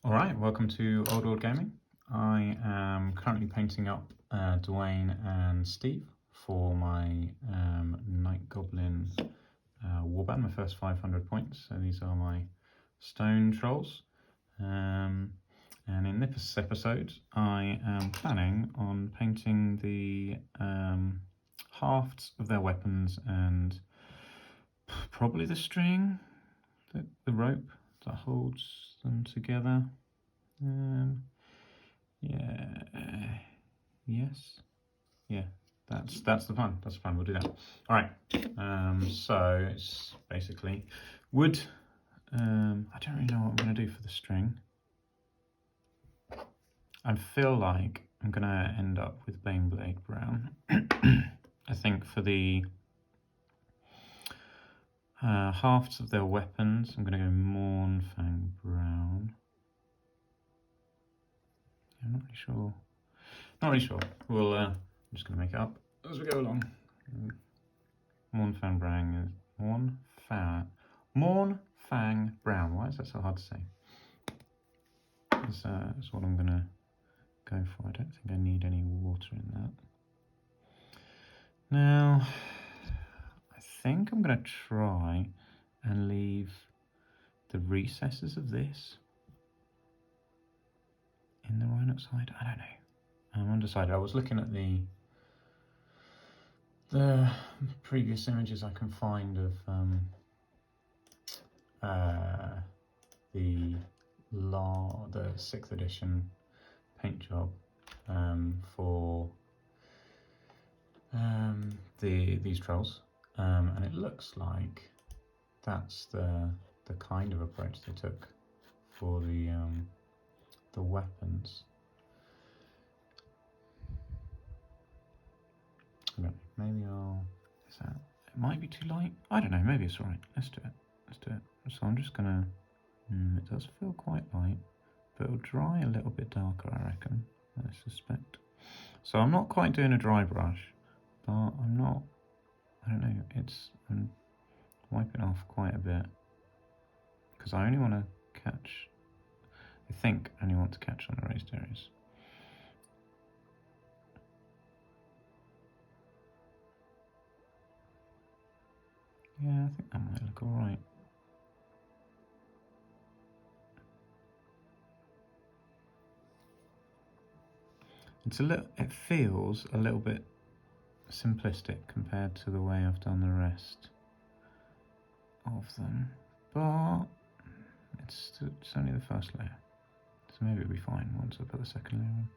Alright, welcome to Old World Gaming. I am currently painting up Dwayne and Steve for my Night Goblin warband, my first 500 points. So these are my stone trolls. And in this episode, I am planning on painting the hafts of their weapons and probably the string, the rope that holds them together. Yeah, that's the plan. That's the plan. We'll do that. All right. So it's basically wood. I don't really know what I'm going to do for the string. I feel like I'm going to end up with Baneblade Brown. I think for the halves of their weapons, I'm going to go Mournfang Brown. I'm not really sure. Not really sure. We'll. I'm just going to make it up as we go along. Mournfang Brown. Mournfang Brown. Why is that so hard to say? That's what I'm going to go for. I don't think I need any water in that. Now, I think I'm going to try and leave the recesses of this in the right side. I don't know. I'm undecided. I was looking at the previous images I can find of the 6th edition paint job for these trolls, and it looks like that's the kind of approach they took for the weapons. Okay, maybe it might be too light. I don't know, maybe it's alright. Let's do it. So I'm just gonna, it does feel quite light, but it'll dry a little bit darker, I reckon, I suspect. So I'm not quite doing a dry brush, but I don't know, I'm wiping off quite a bit, because I only want to catch, I only want to catch on the raised areas. Yeah, I think that might look alright. It feels a little bit simplistic compared to the way I've done the rest of them, but it's only the first layer, so maybe it'll be fine once I put the second layer on.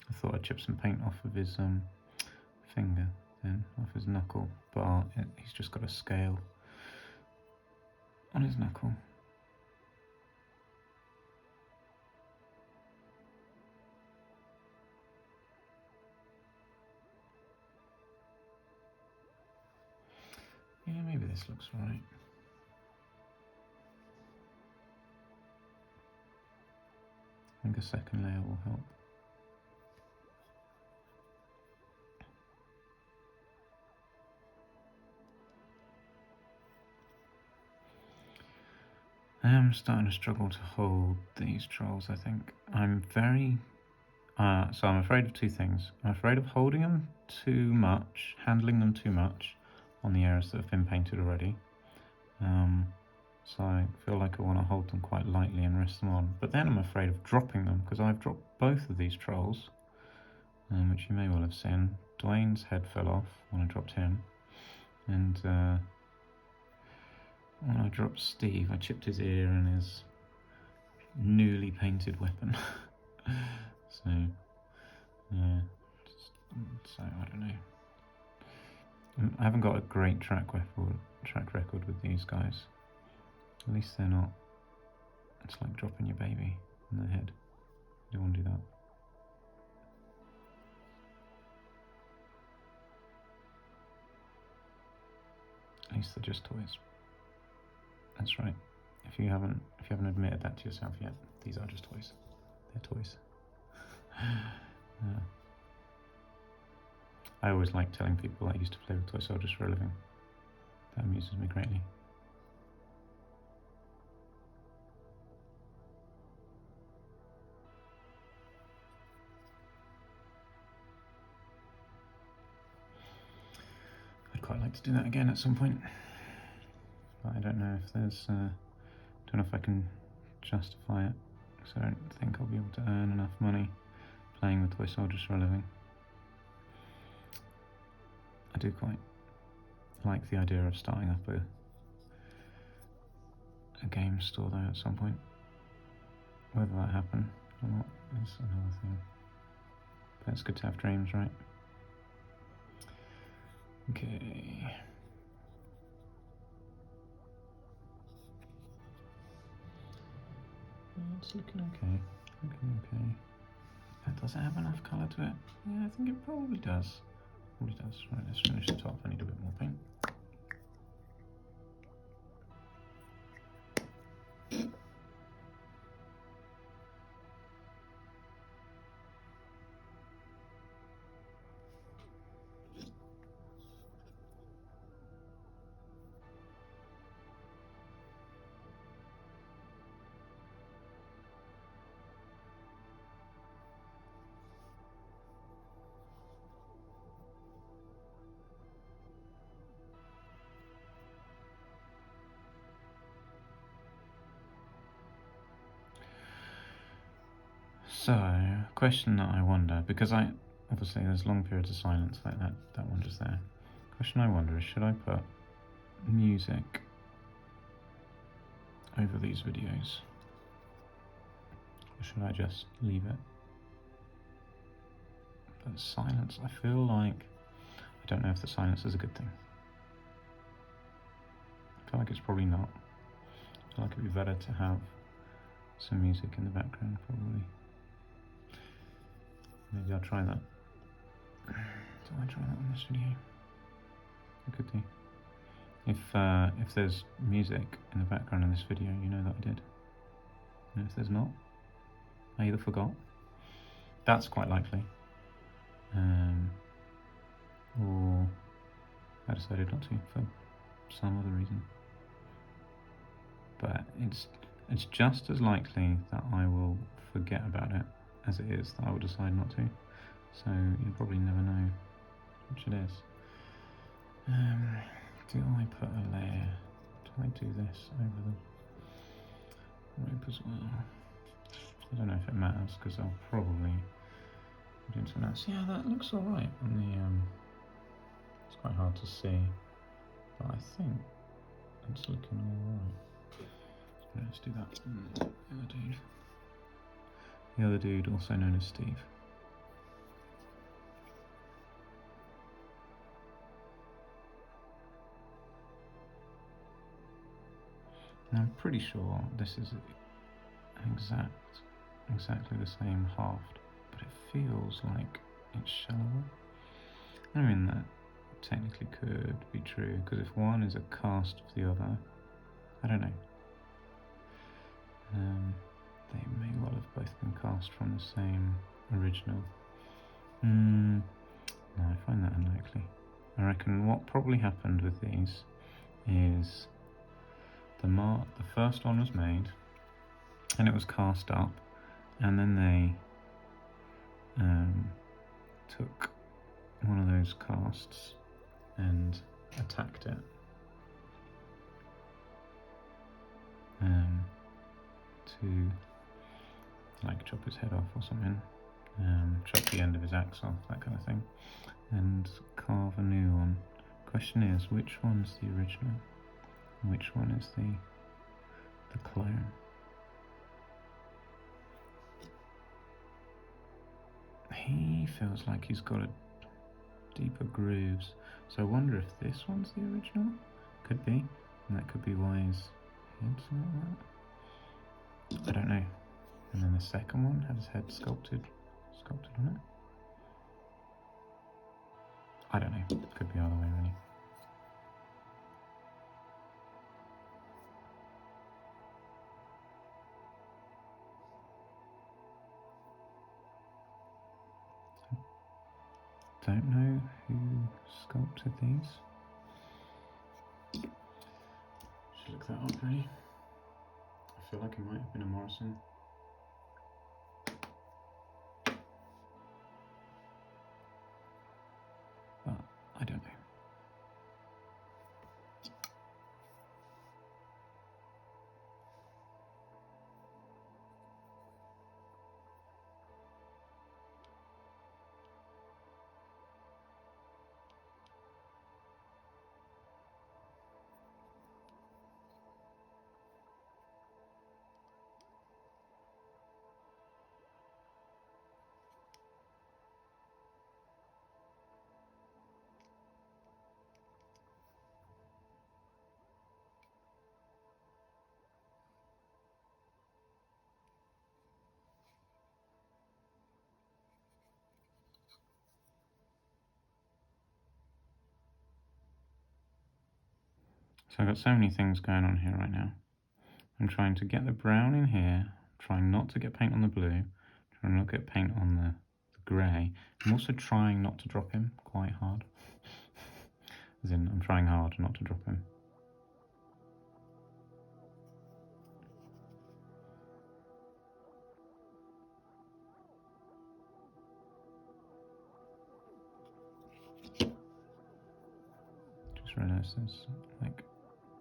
I thought I'd chip some paint off of his finger then, off his knuckle, but he's just got a scale on his knuckle. Yeah, maybe this looks right. I think a second layer will help. I am starting to struggle to hold these trolls, I think. I'm afraid of two things. I'm afraid of holding them too much, handling them too much on the areas that have been painted already. So I feel like I want to hold them quite lightly and rest them on. But then I'm afraid of dropping them, because I've dropped both of these trolls, which you may well have seen. Dwayne's head fell off when I dropped him, and when I dropped Steve, I chipped his ear and his newly painted weapon. So, yeah. So I don't know. I haven't got a great track record with these guys. At least they're not. It's like dropping your baby in the head. You don't want to do that. At least they're just toys. That's right. If you haven't admitted that to yourself yet, these are just toys. They're toys. Yeah. I always like telling people I used to play with toy soldiers for a living. That amuses me greatly. I'd quite like to do that again at some point, but I don't know if there's, don't know if I can justify it, because I don't think I'll be able to earn enough money playing with toy soldiers for a living. I do quite like the idea of starting up a game store though at some point. Whether that happen or not is another thing. But it's good to have dreams, right? Okay. It's looking okay. Okay. Does it have enough colour to it? Yeah, I think it probably does. Probably does. Right, let's finish the top. I need a bit more paint. So, question that I wonder, because obviously there's long periods of silence like that one just there. Question I wonder is, should I put music over these videos? Or should I just leave it? But silence, I feel like, I don't know if the silence is a good thing. I feel like it's probably not. I feel like it'd be better to have some music in the background, probably. Maybe I'll try that. Do I try that on this video? I could do. If there's music in the background in this video, you know that I did. And if there's not, I either forgot. That's quite likely. Or I decided not to for some other reason. But it's just as likely that I will forget about it as it is that I will decide not to. So you'll probably never know which it is. Do I put a layer? Do I do this over the rope as well? I don't know if it matters, because I'll probably do something else. Yeah, that looks alright on the it's quite hard to see, but I think it's looking alright. Let's do that. The other dude, also known as Steve. And I'm pretty sure this is exactly the same halved, but it feels like it's shallower. I mean, that technically could be true, because if one is a cast of the other, I don't know. They may well have both been cast from the same original. No, I find that unlikely. I reckon what probably happened with these is the first one was made, and it was cast up, and then they took one of those casts and attacked it to like chop his head off or something, chop the end of his axe off, that kind of thing, and carve a new one. Question is, which one's the original and which one is the clone? He feels like he's got a deeper grooves, so I wonder if this one's the original. Could be, and that could be why his head's like that. I don't know. And then the second one had his head sculpted on it. I don't know. Could be either way, really. don't know who sculpted these. Should look that up really. I feel like it might have been a Morrison. But I don't know. So I've got so many things going on here right now. I'm trying to get the brown in here, trying not to get paint on the blue, trying not to get paint on the grey. I'm also trying not to drop him quite hard. As in, I'm trying hard not to drop him. Just realised there's, like,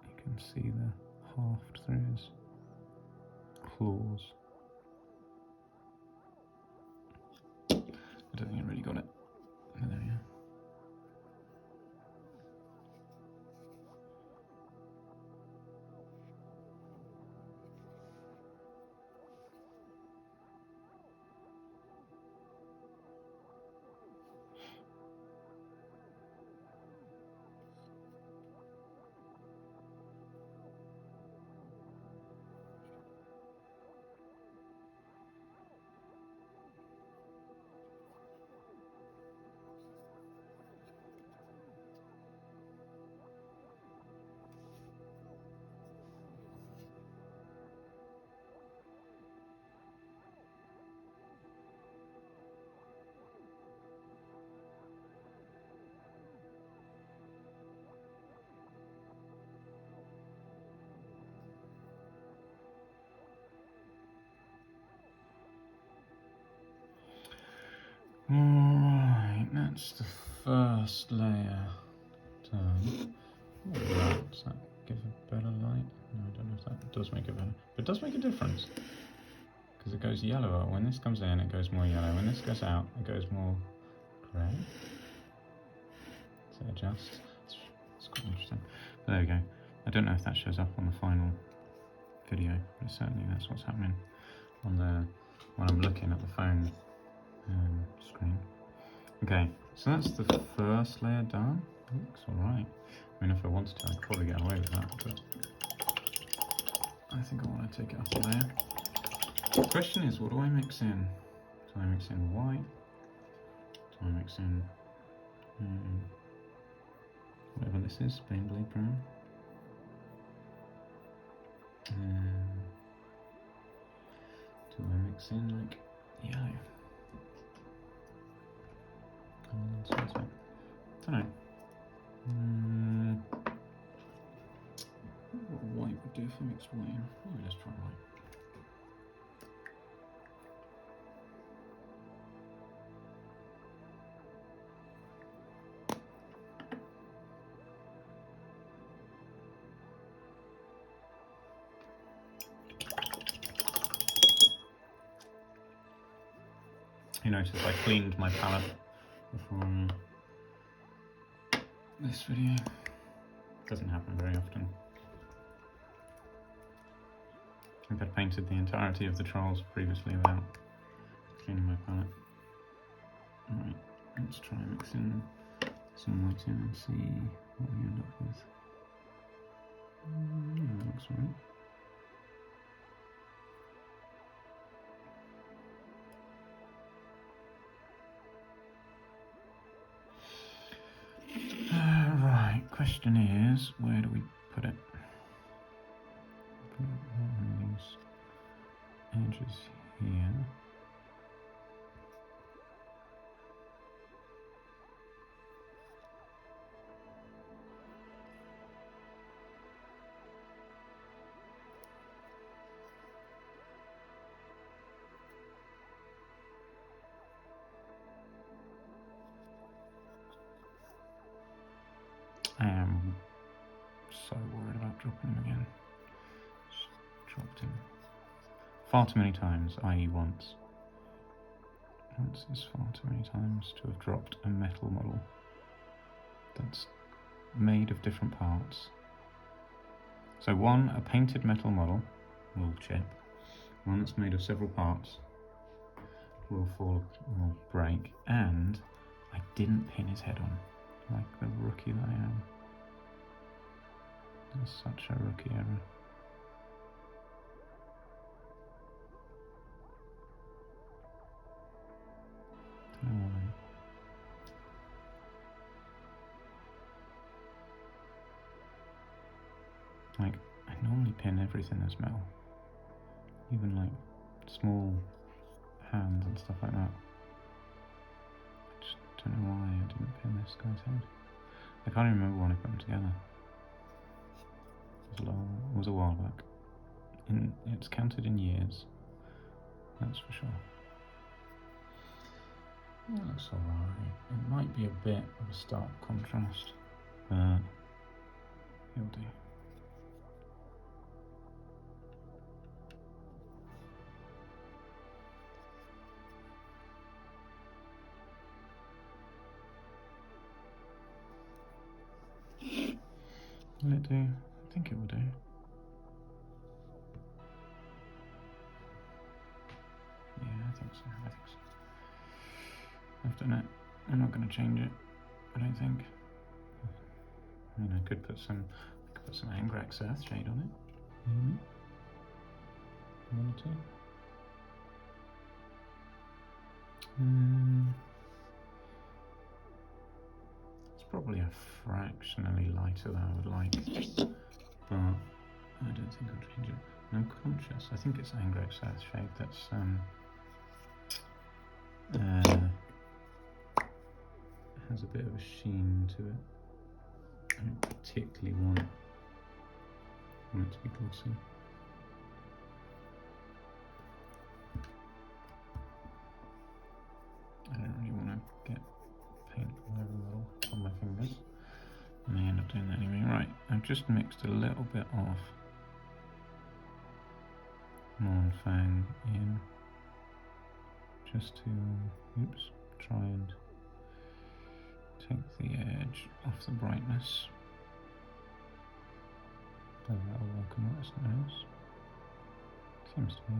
you can see the haft through his claws. I don't think I really got it. But there we are. Alright, that's the first layer done. Does that give a better light? No, I don't know if that does make it better. But it does make a difference. Because it goes yellower. When this comes in, it goes more yellow. When this goes out, it goes more grey. So it adjusts. It's quite interesting. But there we go. I don't know if that shows up on the final video, but certainly that's what's happening on the when I'm looking at the phone screen. Okay, so that's the first layer done. Looks alright. I mean, if I wanted to, I could probably get away with that, but I think I want to take it up a layer. The question is, what do I mix in? Do I mix in white? Do I mix in whatever this is, Baneblade brown? Do I mix in like yellow? I don't know. What white would do if I mixed white in? Maybe let's try white. You notice I cleaned my palette before this video. Doesn't happen very often. I think I'd painted the entirety of the trolls previously without cleaning my palette. Alright, let's try mixing some white in and see what we end up with. Yeah, that looks alright. Right, question is, where do we put it? Put it on these edges here. I am so worried about dropping him again. Just dropped him far too many times, i.e. once. Once is far too many times to have dropped a metal model that's made of different parts. So one, a painted metal model will chip. One that's made of several parts will break. And I didn't pin his head on, like the rookie that I am. That's such a rookie error. Don't know why. Like, I normally pin everything as metal. Even like small hands and stuff like that. I just don't know why I didn't pin this guy's head. I can't even remember when I put them together. It was a while back. It's counted in years, that's for sure. That looks alright. It might be a bit of a stark contrast, but it'll do. Will it do? I think it will do. Yeah, I think so. I've done it. I'm not going to change it, I don't think. I mean, I could put some Angrax Earthshade on it. Maybe. One or two. It's probably a fractionally lighter than I would like, but I don't think I'll change it. And I'm conscious, I think it's Angrax Earthshade that's has a bit of a sheen to it. I don't particularly want it to be glossy. I don't really want to get paint all over the model on my fingers. I may end up doing that anyway. Right, I've just mixed a little bit of Mornfang in just to, try and take the edge off the brightness. Whether that'll work or not, it's not else. Seems to be.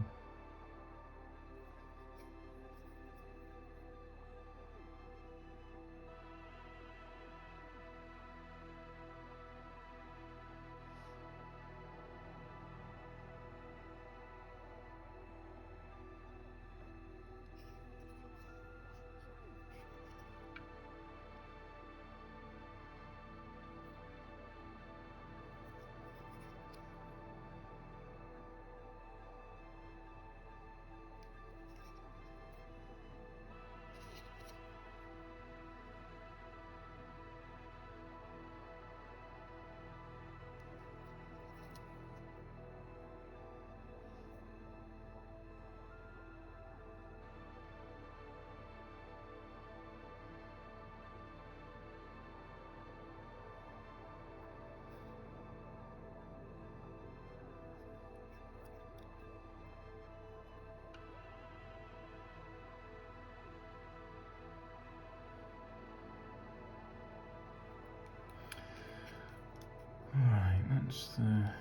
Right, that's the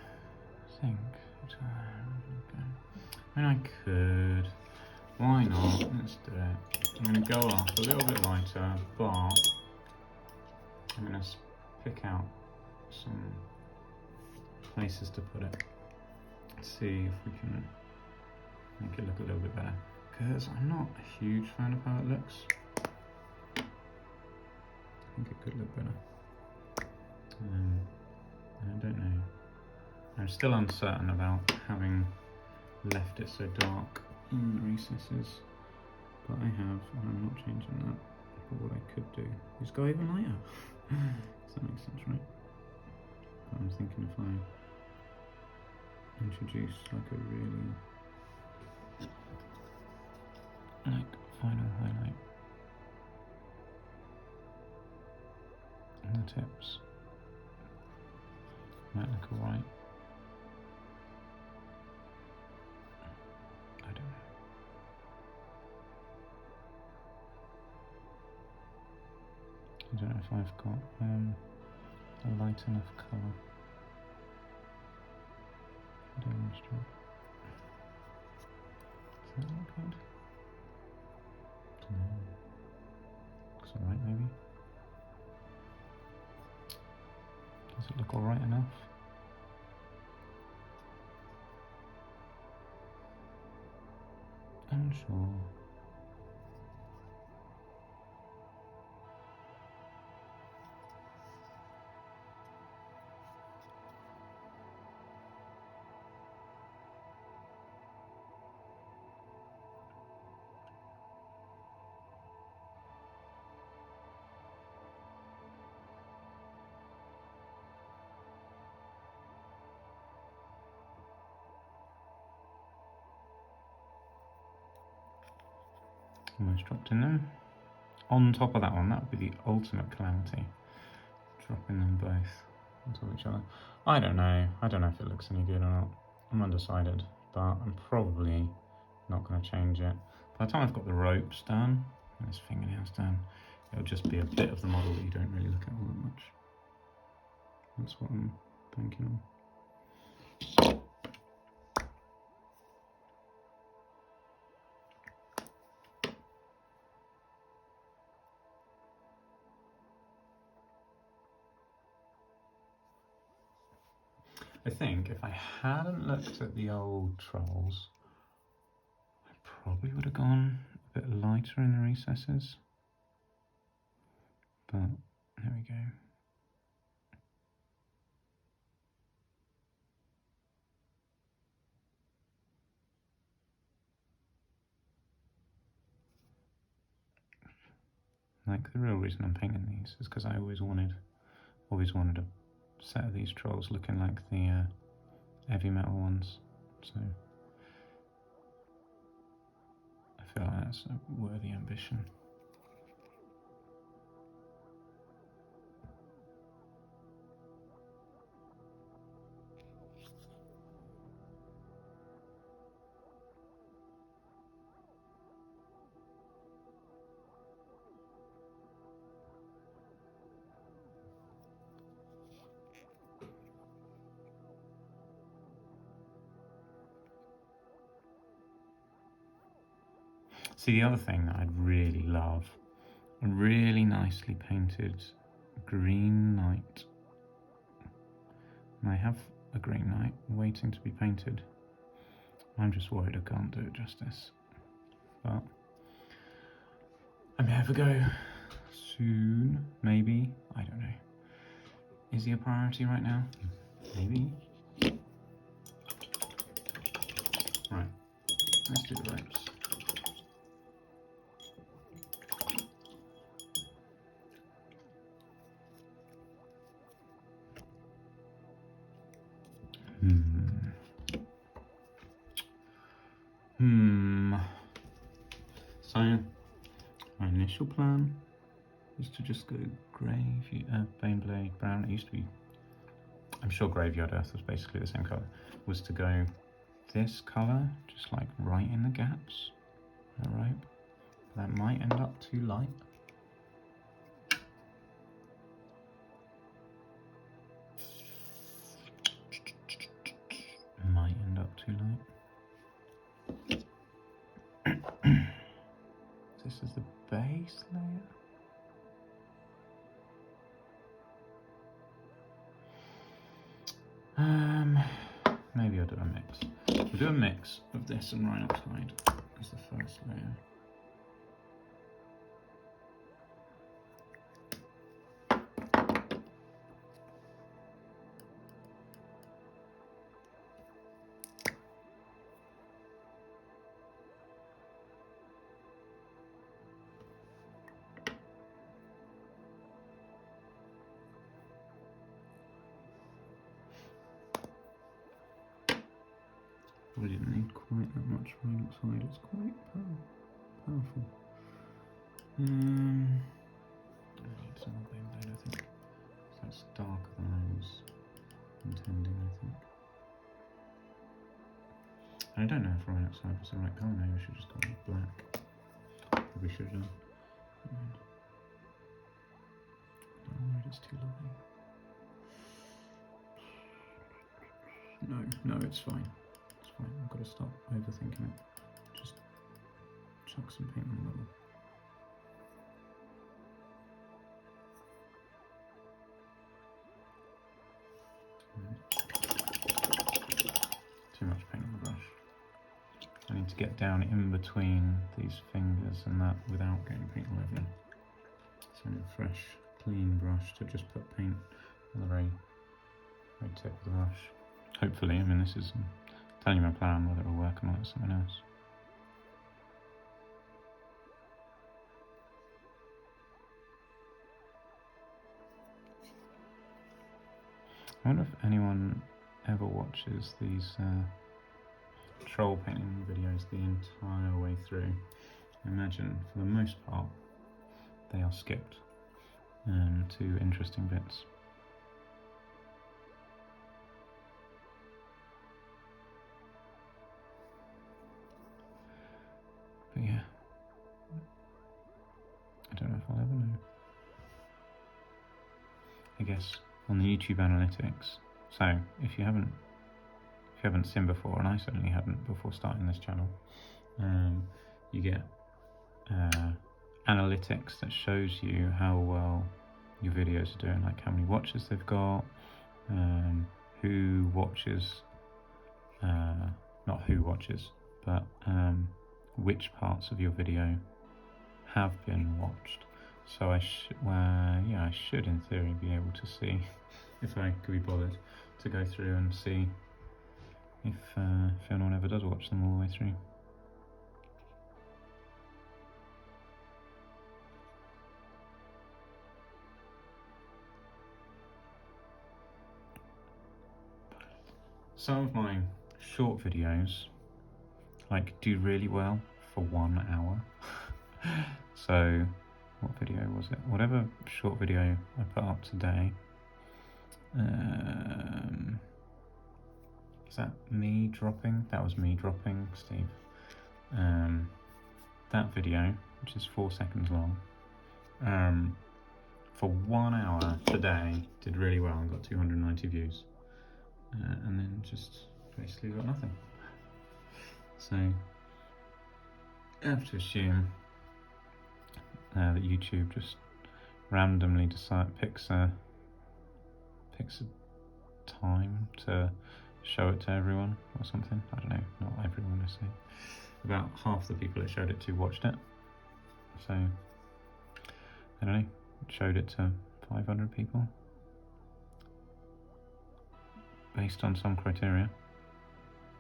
thing. I mean, I could. Why not? Let's do it. I'm going to go up a little bit lighter, but I'm going to pick out some places to put it. See if we can make it look a little bit better. Because I'm not a huge fan of how it looks. I think it could look better. I don't know. I'm still uncertain about having left it so dark in the recesses, but I have, and I'm not changing that. But what I could do is go even lighter. Does that make sense, right? But I'm thinking if I introduce like a really final highlight on the tips. Might look alright. I don't know. I don't know if I've got a light enough colour to demonstrate. Does that look good? Dunno. Looks alright maybe. Does it look alright enough? Unsure. Almost dropped in them. On top of that one, that would be the ultimate calamity. Dropping them both on top of each other. I don't know if it looks any good or not. I'm undecided, but I'm probably not going to change it. By the time I've got the ropes done and his fingernails done, it'll just be a bit of the model that you don't really look at all that much. That's what I'm banking on. I think if I hadn't looked at the old trolls, I probably would have gone a bit lighter in the recesses. But there we go. Like, the real reason I'm painting these is because I always wanted a set of these trolls looking like the heavy metal ones. So I feel like that's a worthy ambition. See, the other thing that I'd really love, a really nicely painted green knight. And I have a green knight waiting to be painted. I'm just worried I can't do it justice. But I may have a go soon, maybe. I don't know. Is he a priority right now? Maybe. Right, let's do the ropes. So, my initial plan was to just go Baneblade brown. It used to be, I'm sure Graveyard Earth was basically the same colour. Was to go this colour, just like right in the gaps. Alright, that might end up too light. Might end up too light. This is the base layer. Maybe I'll do a mix. We'll do a mix of this and Rhinoxide as the first layer. We didn't need quite that much Rhinoxide, it's quite powerful. I need some more Baneblade, I think. So it's darker than I was intending. I don't know if right outside was the right colour. Maybe I should just go with black. Probably should have done. Oh, it's too lovely. No, it's fine. It's fine. I've got to stop overthinking it. Just chuck some paint on the level. Too much paint on the brush. I need to get down in between these fingers and that without getting paint all over them. So I need a fresh, clean brush to just put paint on the very tip of the brush. Hopefully, I mean this is telling you my plan, whether it'll work or not is something else. I wonder if anyone ever watches these troll painting videos the entire way through. I imagine for the most part they are skipped to interesting bits. But yeah, I don't know if I'll ever know. I guess on the YouTube analytics. So if you haven't seen before, and I certainly hadn't before starting this channel, you get analytics that shows you how well your videos are doing, like how many watches they've got, who watches, not who watches, but which parts of your video have been watched. So I should in theory be able to see, if I could be bothered, to go through and see if anyone ever does watch them all the way through. Some of my short videos do really well for 1 hour. So what video was it? Whatever short video I put up today. Is that me dropping? That was me dropping, Steve. That video, which is 4 seconds long, for 1 hour today, did really well and got 290 views. And then just basically got nothing. So I have to assume that YouTube just randomly picks a time to show it to everyone or something. I don't know, not everyone, I say. About half the people it showed it to watched it. So I don't know, it showed it to 500 people based on some criteria.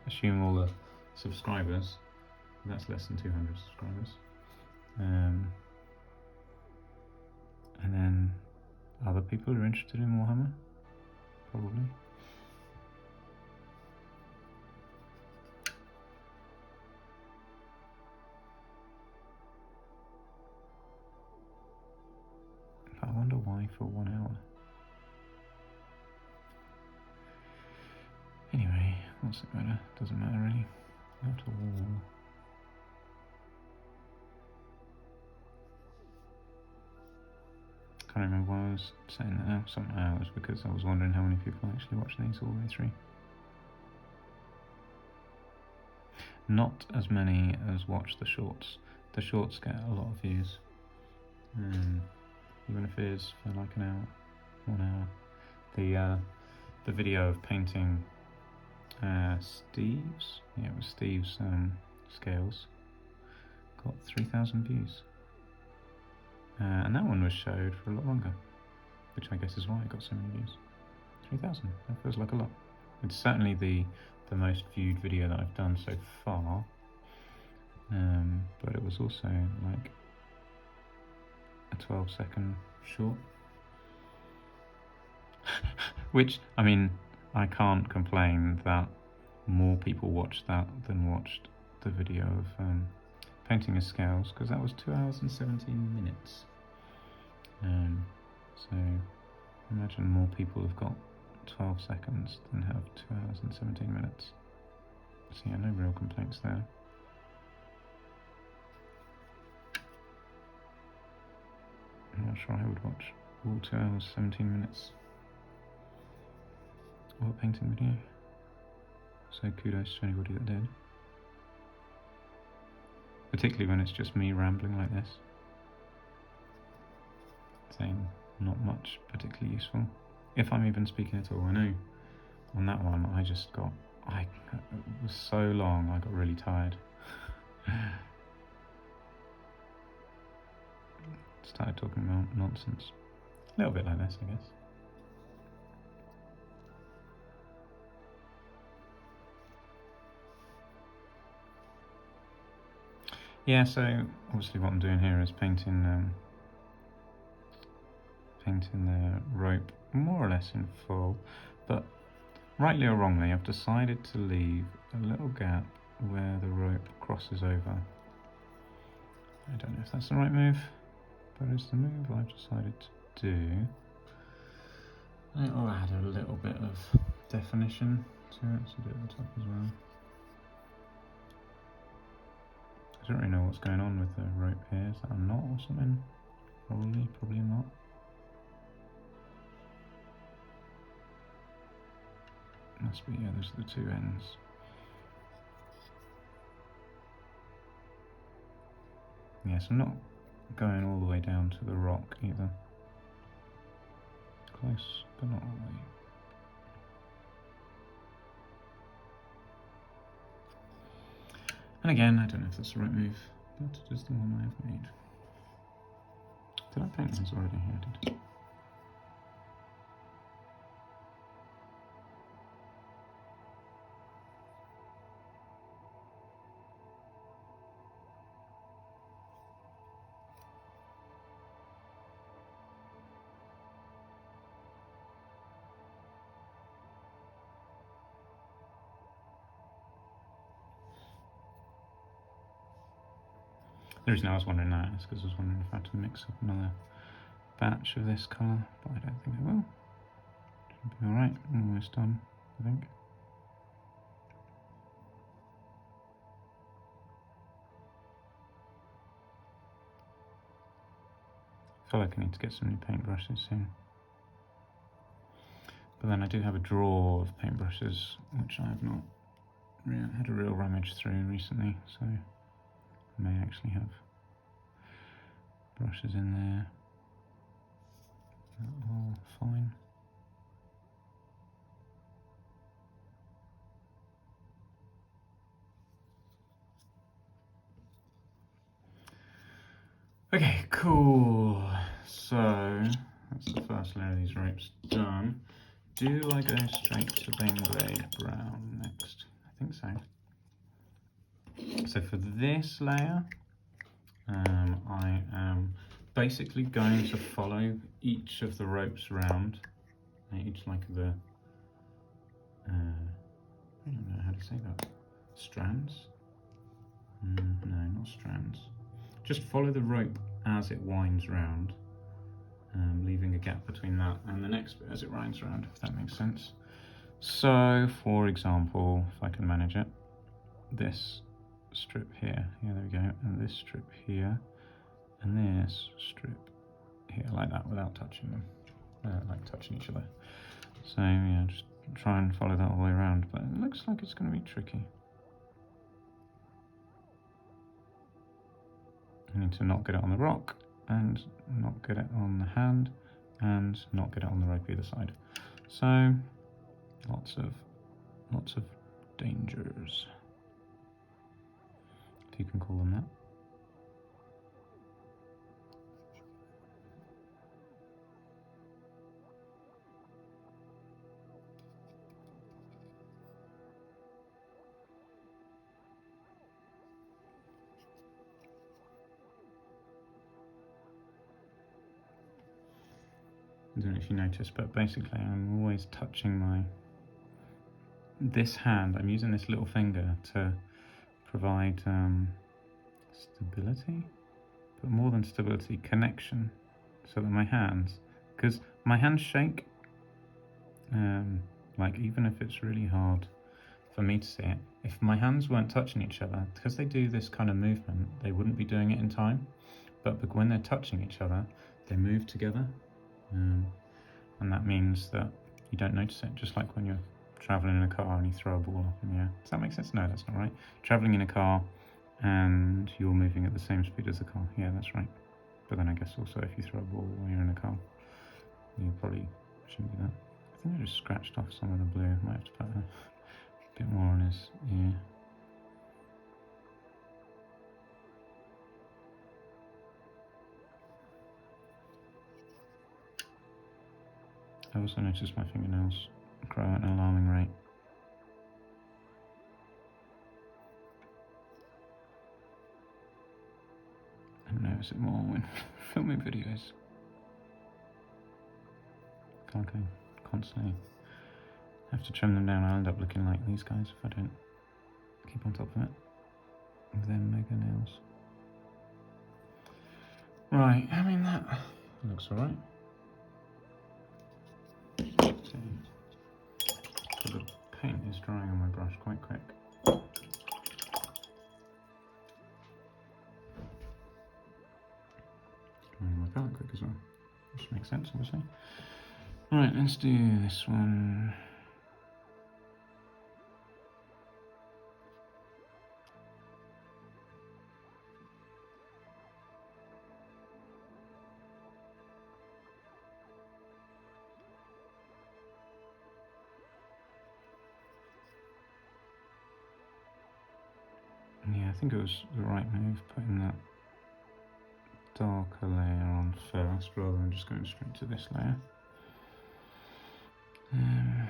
Assume all the subscribers, that's less than 200 subscribers. And then other people who are interested in Warhammer, probably. I wonder why for 1 hour. Anyway, what's it matter? Doesn't matter really. Not at all. Can't remember why I was saying that now. Somehow it was because I was wondering how many people actually watch these all the way through. Not as many as watch the shorts. The shorts get a lot of views. Even if it is for like an hour, 1 hour. The video of painting Steve's, yeah, it was Steve's scales, got 3,000 views. And that one was showed for a lot longer, which I guess is why it got so many views. 3,000, that feels like a lot. It's certainly the most viewed video that I've done so far, but it was also like a 12-second short. Which, I mean, I can't complain that more people watched that than watched the video of painting his scales, because that was 2 hours and 17 minutes. So imagine more people have got 12 seconds than have 2 hours and 17 minutes. So yeah, no real complaints there. I'm not sure I would watch all 2 hours, 17 minutes of a painting video. So kudos to anybody that did. Particularly when it's just me rambling like this. Saying not much particularly useful. If I'm even speaking at all. I know on that one it was so long I got really tired. Started talking about nonsense. A little bit like this, I guess. Yeah, so obviously what I'm doing here is painting the rope more or less in full, but rightly or wrongly I've decided to leave a little gap where the rope crosses over. I don't know if that's the right move, but it's the move I've decided to do. It'll add a little bit of definition to it, so do it at the top as well. I don't really know what's going on with the rope here. Is that a knot or something? Probably a knot. Must be, yeah, those are the two ends. Yes, I'm not going all the way down to the rock either. Close, but not all the way. And again, I don't know if that's the right move, but it is the one I have made. Did I paint this already? Yeah, I did. The reason I was wondering that is because I was wondering if I had to mix up another batch of this colour, but I don't think I will. Should be alright, almost done, I think. I feel like I need to get some new paintbrushes soon. But then I do have a drawer of paintbrushes, which I have not had a real rummage through recently, so I may actually have brushes in there. That all fine. Okay, cool. So that's the first layer of these ropes done. Do I go straight to Baneblade Brown next? I think so. So for this layer, I am basically going to follow each of the ropes round, each like the, I don't know how to say that, strands? No, not strands. Just follow the rope as it winds round, leaving a gap between that and the next bit as it winds round, if that makes sense. So, for example, if I can manage it, this strip here, there we go, and this strip here, and this strip here, like that, without touching them, like touching each other. So yeah, just try and follow that all the way around, but it looks like it's going to be tricky. I need to not get it on the rock, and not get it on the hand, and not get it on the rope either side. So lots of dangers, if you can call them that. I don't know if you noticed, but basically I'm always touching this hand. I'm using this little finger to provide stability, but more than stability, connection, so that my hands, because my hands shake, like even if it's really hard for me to see it, if my hands weren't touching each other, because they do this kind of movement, they wouldn't be doing it in time. But when they're touching each other, they move together. And that means that you don't notice it, just like when you're traveling in a car and you throw a ball up in the air. Does that make sense? No, that's not right. Traveling in a car and you're moving at the same speed as the car. Yeah, that's right. But then I guess also if you throw a ball while you're in a car, you probably shouldn't do that. I think I just scratched off some of the blue. Might have to put a bit more on his ear. I also noticed my fingernails grow at an alarming rate. I notice it more when filming videos. I feel like I constantly have to trim them down. I'll end up looking like these guys if I don't keep on top of it with them mega nails. Right, I mean that looks alright. So the paint is drying on my brush quite quick. And my palette quick as well, which makes sense obviously. Alright, let's do this one. Yeah, I think it was the right move putting that darker layer on first rather than just going straight to this layer. I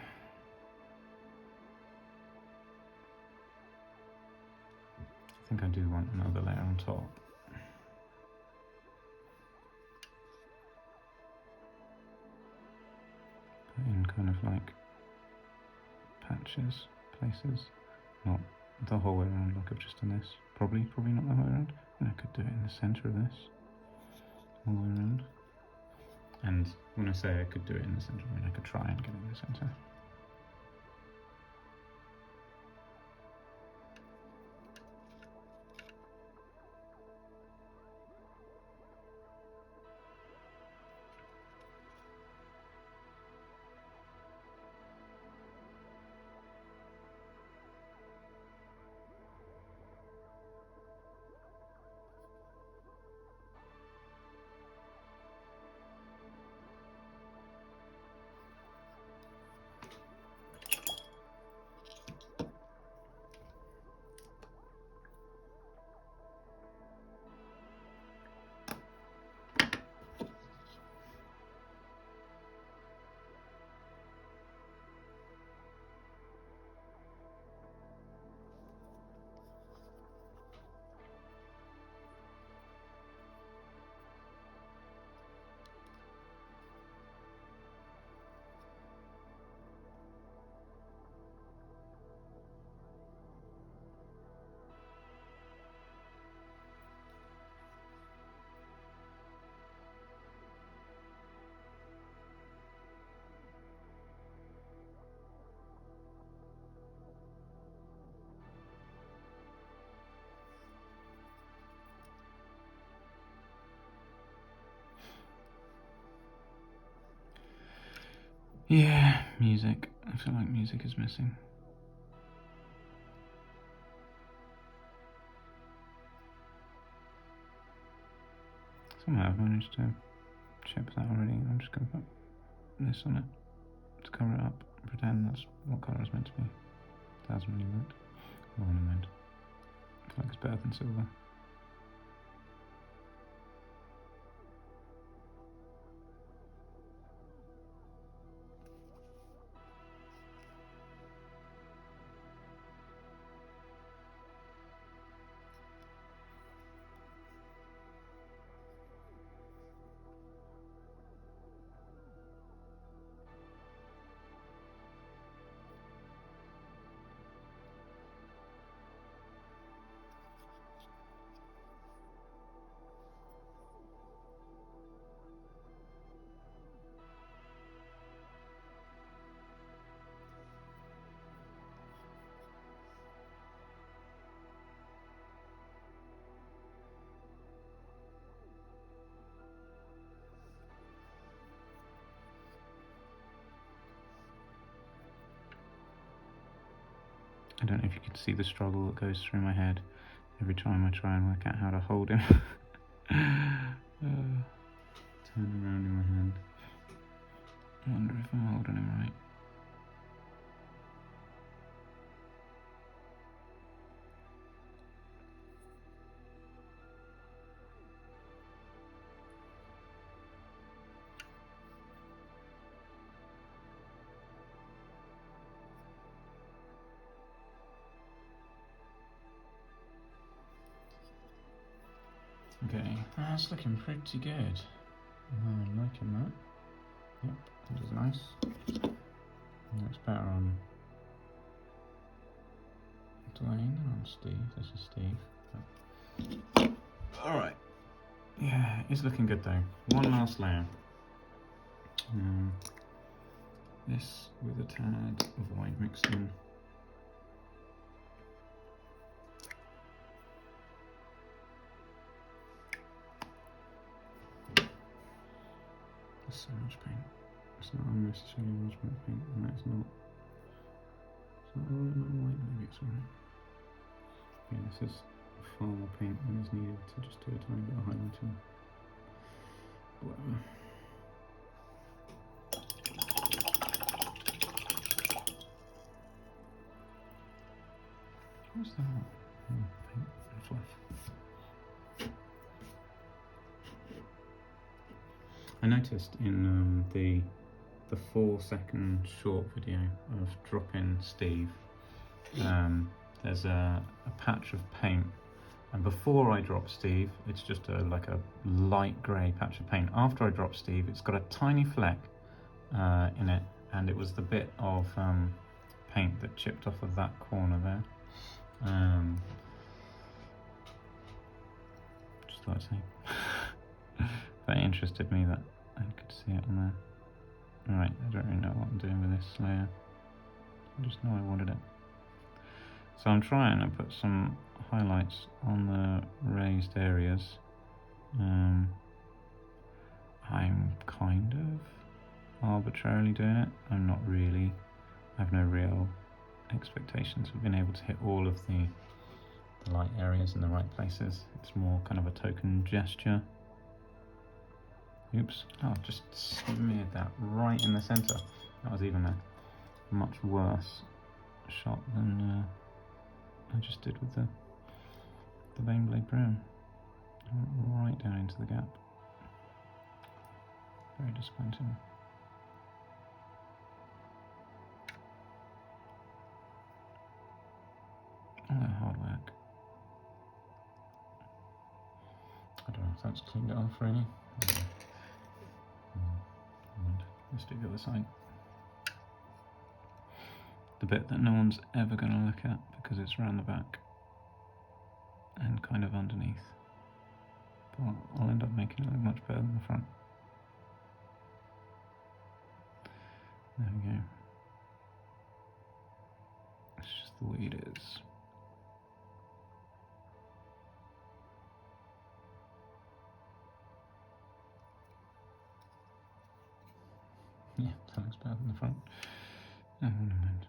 think I do want another layer on top. Put in kind of like patches, places, not the whole way around like I've just done this. Probably not the whole way around. And I could do it in the centre of this, all the way around. And when I say I could do it in the centre, I mean I could try and get it in the centre. Yeah, music. I feel like music is missing. Somehow I've managed to chip that already. I'm just going to put this on it to cover it up. Pretend that's what colour it's meant to be. That hasn't really worked. Ornament. I feel like it's better than silver. I don't know if you can see the struggle that goes through my head every time I try and work out how to hold him. Turn around in my hand. I wonder if I'm holding him right. Okay, that's looking pretty good. I'm liking that. Yep, that is nice. Looks better on Dwayne than on Steve. This is Steve. Alright. Yeah, it's looking good though. One last layer. This with a tad of white mixed in. There's so much paint. It's not unnecessarily much paint, and that's not. It's not all in white, maybe it's alright. Yeah, this is far more paint than is needed to just do a tiny bit of highlighting. Whatever. What's that? Oh, paint and fluff. I noticed in the 4-second short video of dropping Steve, there's a patch of paint, and before I drop Steve, it's just like a light grey patch of paint. After I drop Steve, it's got a tiny fleck in it, and it was the bit of paint that chipped off of that corner there. Just thought I'd say. That interested me that I could see it on there. Alright, I don't really know what I'm doing with this layer. I just know I wanted it. So I'm trying to put some highlights on the raised areas. I'm kind of arbitrarily doing it. I'm not really. I have no real expectations of being able to hit all of the light areas in the right places. It's more kind of a token gesture. Oops, oh, just smeared that right in the centre. That was even a much worse shot than I just did with the Vein Blade Brown. I went right down into the gap. Very disappointing. All that hard work. I don't know if that's cleaned it off really. Let's do the other side. The bit that no one's ever going to look at because it's around the back and kind of underneath. But I'll end up making it look much better than the front. There we go. It's just the way it is. Yeah, that looks better than the front. Oh, never mind.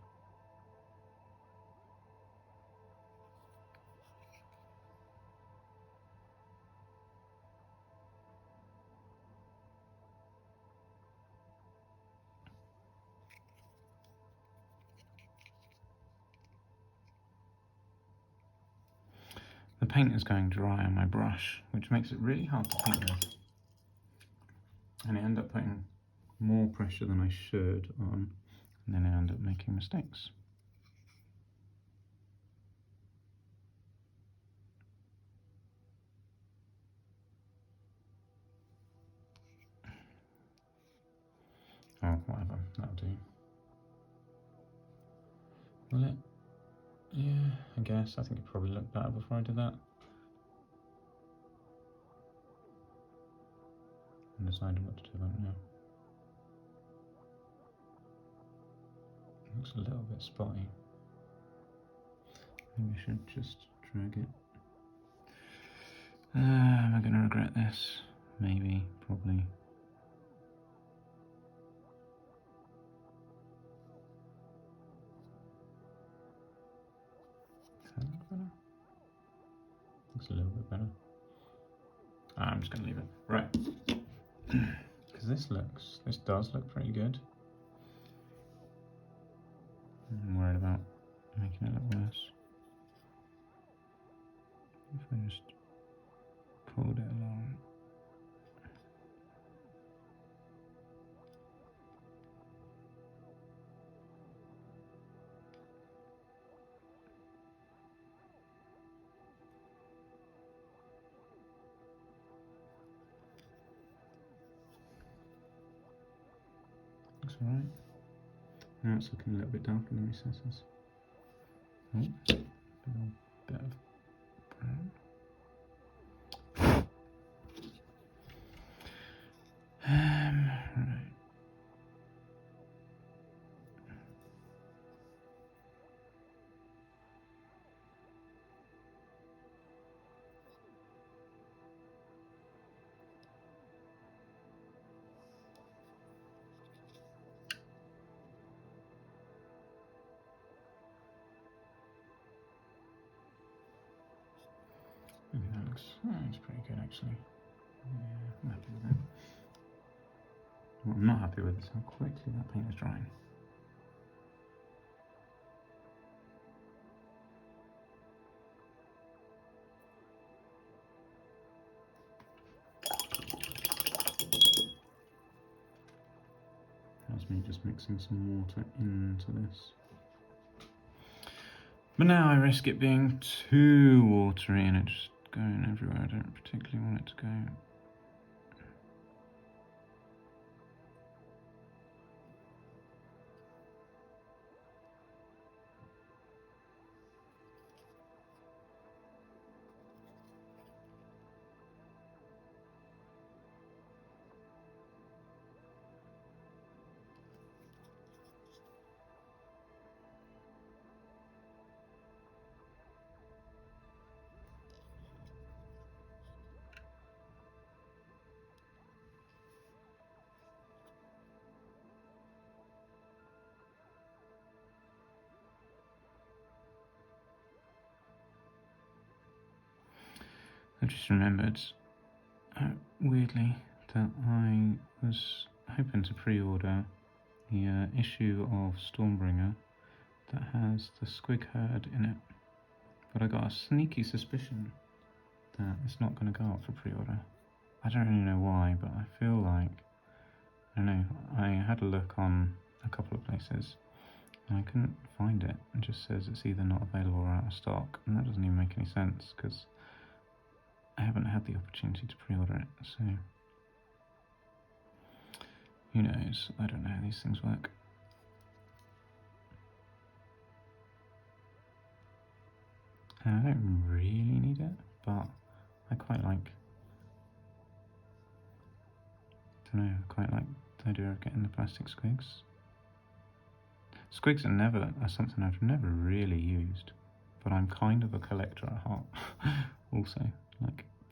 The paint is going dry on my brush, which makes it really hard to paint with. And I end up putting more pressure than I should on, and then I end up making mistakes. Oh, whatever, that'll do. Will it? Yeah, I guess. I think it probably looked better before I did that. I'm deciding what to do about it now. It looks a little bit spotty. Maybe I should just drag it. Am I going to regret this? Maybe, probably. Looks a little bit better. I'm just going to leave it. Right. Because this does look pretty good. I'm worried about making it look worse. If I just pulled it along. Looks alright. Now it's looking a little bit darker in the recesses. Oh, a little bit of brown. Right. Maybe that looks, it's pretty good actually. Yeah, I'm happy with that. What I'm not happy with is how quickly that paint is drying. That's me just mixing some water into this. But now I risk it being too watery and it just going everywhere I don't particularly want it to go. I just remembered, weirdly, that I was hoping to pre-order the issue of Stormbringer that has the Squig Herd in it, but I got a sneaky suspicion that it's not going to go up for pre-order. I don't really know why, but I feel like, I don't know, I had a look on a couple of places and I couldn't find it. It just says it's either not available or out of stock, and that doesn't even make any sense because I haven't had the opportunity to pre-order it, so who knows? I don't know how these things work. And I don't really need it, but I quite like, I quite like the idea of getting the plastic squigs. Squigs are something I've never really used, but I'm kind of a collector at heart also.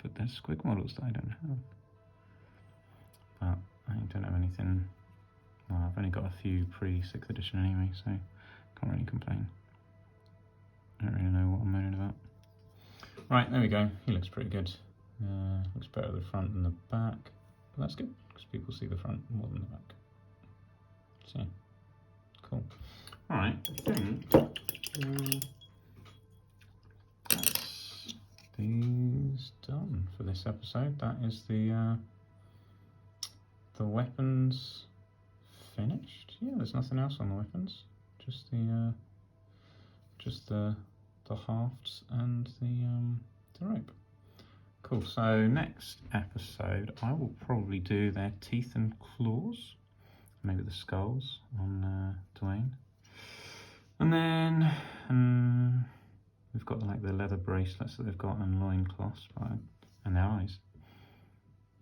But there's squig models that I don't have. But I don't have anything, well, I've only got a few pre-6th edition anyway, so can't really complain. I don't really know what I'm moaning about. Right, there we go. He looks pretty good. Looks better at the front than the back, but that's good because people see the front more than the back. So, cool. All right, I think that's these done for this episode. That is the weapons finished. Yeah, there's nothing else on the weapons. Just the hafts and the rope. Cool. So next episode, I will probably do their teeth and claws, maybe the skulls on Dwayne, and then we've got like the leather bracelets that they've got and loincloths, and their eyes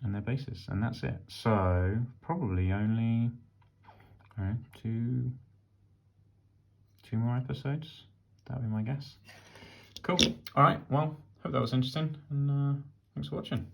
and their bases, and that's it. So probably only two more episodes. That would be my guess. Cool. All right. Well, hope that was interesting, and thanks for watching.